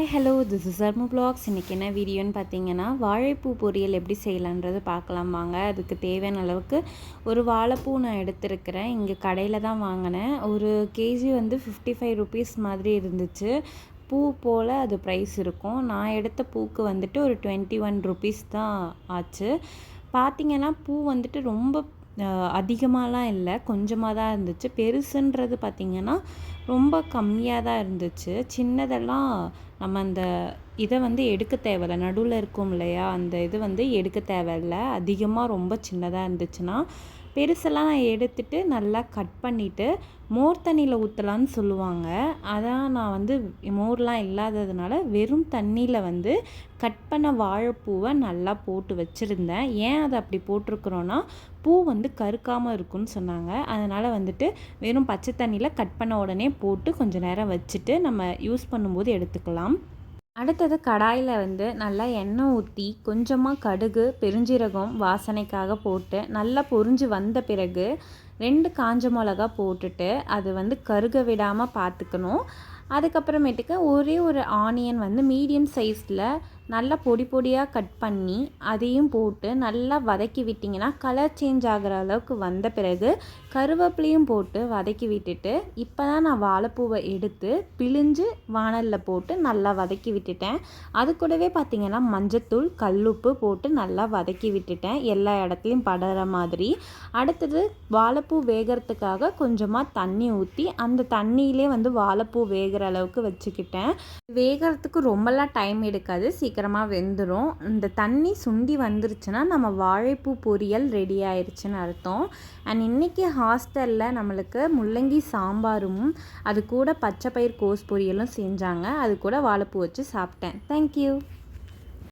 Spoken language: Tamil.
Hi hello this is Armu vlogs. இன்றைக்கி என்ன வீடியோன்னு பார்த்தீங்கன்னா, வாழைப்பூ பொரியல் எப்படி செய்யலான்றது பார்க்கலாம் வாங்க. அதுக்கு தேவையான அளவுக்கு ஒரு வாழைப்பூ நான் எடுத்துருக்கிறேன். இங்கே கடையில் தான் வாங்கினேன். ஒரு கேஜி வந்து 55 ருபீஸ் மாதிரி இருந்துச்சு. பூ போல் அது ப்ரைஸ் இருக்கும். நான் எடுத்த பூக்கு வந்துட்டு ஒரு 21 ருபீஸ் தான் ஆச்சு. பார்த்திங்கன்னா பூ வந்துட்டு ரொம்ப அதிகமாகலாம் இல்லை, கொஞ்சமாக தான் இருந்துச்சு. பெருசுன்றது பார்த்திங்கன்னா ரொம்ப கம்மியாக தான் இருந்துச்சு. சின்னதெல்லாம் நம்ம அந்த இதை வந்து எடுக்க தேவையில்ல, நடுவில் இருக்கும் இல்லையா, அந்த இது வந்து எடுக்க தேவையில்ல. அதிகமாக ரொம்ப சின்னதாக இருந்துச்சுன்னா பெருசெல்லாம் நான் எடுத்துகிட்டு நல்லா கட் பண்ணிவிட்டு மோர் தண்ணியில் ஊற்றலான்னு சொல்லுவாங்க. அதான் நான் வந்து மோர்லாம் இல்லாததுனால வெறும் தண்ணியில் வந்து கட் பண்ண வாழைப்பூவை நல்லா போட்டு வச்சுருந்தேன். ஏன் அதை அப்படி போட்டிருக்குறோன்னா, பூ வந்து கருக்காமல் இருக்குன்னு சொன்னாங்க. அதனால் வந்துட்டு வெறும் பச்சை தண்ணியில் கட் பண்ண உடனே போட்டு கொஞ்சம் நேரம் வச்சுட்டு நம்ம யூஸ் பண்ணும்போது எடுத்துக்கலாம். அடுத்தது கடாயில் வந்து நல்லா எண்ணெய் ஊற்றி கொஞ்சமாக கடுகு, பெருஞ்சீரகம் வாசனைக்காக போட்டு நல்லா பொரிஞ்சு வந்த பிறகு 2 காஞ்ச மிளகா போட்டுட்டு அது வந்து கருக விடாமல் பார்த்துக்கணும். அதுக்கப்புறமேட்டுக்கு ஒரே ஒரு ஆனியன் வந்து மீடியம் சைஸில் நல்லா பொடி பொடியாக கட் பண்ணி அதையும் போட்டு நல்லா வதக்கி விட்டிங்கன்னா கலர் சேஞ்ச் ஆகிற அளவுக்கு வந்த பிறகு கருவேப்பிலையும் போட்டு வதக்கி விட்டுட்டு, இப்போ தான் நான் வாழைப்பூவை எடுத்து பிழிஞ்சு வாணலில் போட்டு நல்லா வதக்கி விட்டுட்டேன். அது கூடவே பார்த்திங்கன்னா மஞ்சத்தூள், கல்லுப்பு போட்டு நல்லா வதக்கி விட்டுட்டேன், எல்லா இடத்துலையும் படுற மாதிரி. அடுத்தது வாழைப்பூ வேகிறதுக்காக கொஞ்சமாக தண்ணி ஊற்றி அந்த தண்ணியிலே வந்து வாழைப்பூ வேகிற அளவுக்கு வச்சுக்கிட்டேன். வேகிறதுக்கு ரொம்பலாம் டைம் எடுக்காது, சீக்கிரமாக வெந்துடும். இந்த தண்ணி சுண்டி வந்துருச்சுன்னா நம்ம வாழைப்பூ பொரியல் ரெடி ஆயிடுச்சுன்னு அர்த்தம். அண்ட் இன்றைக்கி ஹாஸ்டலில் நம்மளுக்கு முள்ளங்கி சாம்பாரும் அது கூட பச்சை பயிர் கோஸ் பொரியலும் செஞ்சாங்க. அது கூட வாழைப்பூ வச்சு சாப்பிட்டேன். தேங்க்யூ.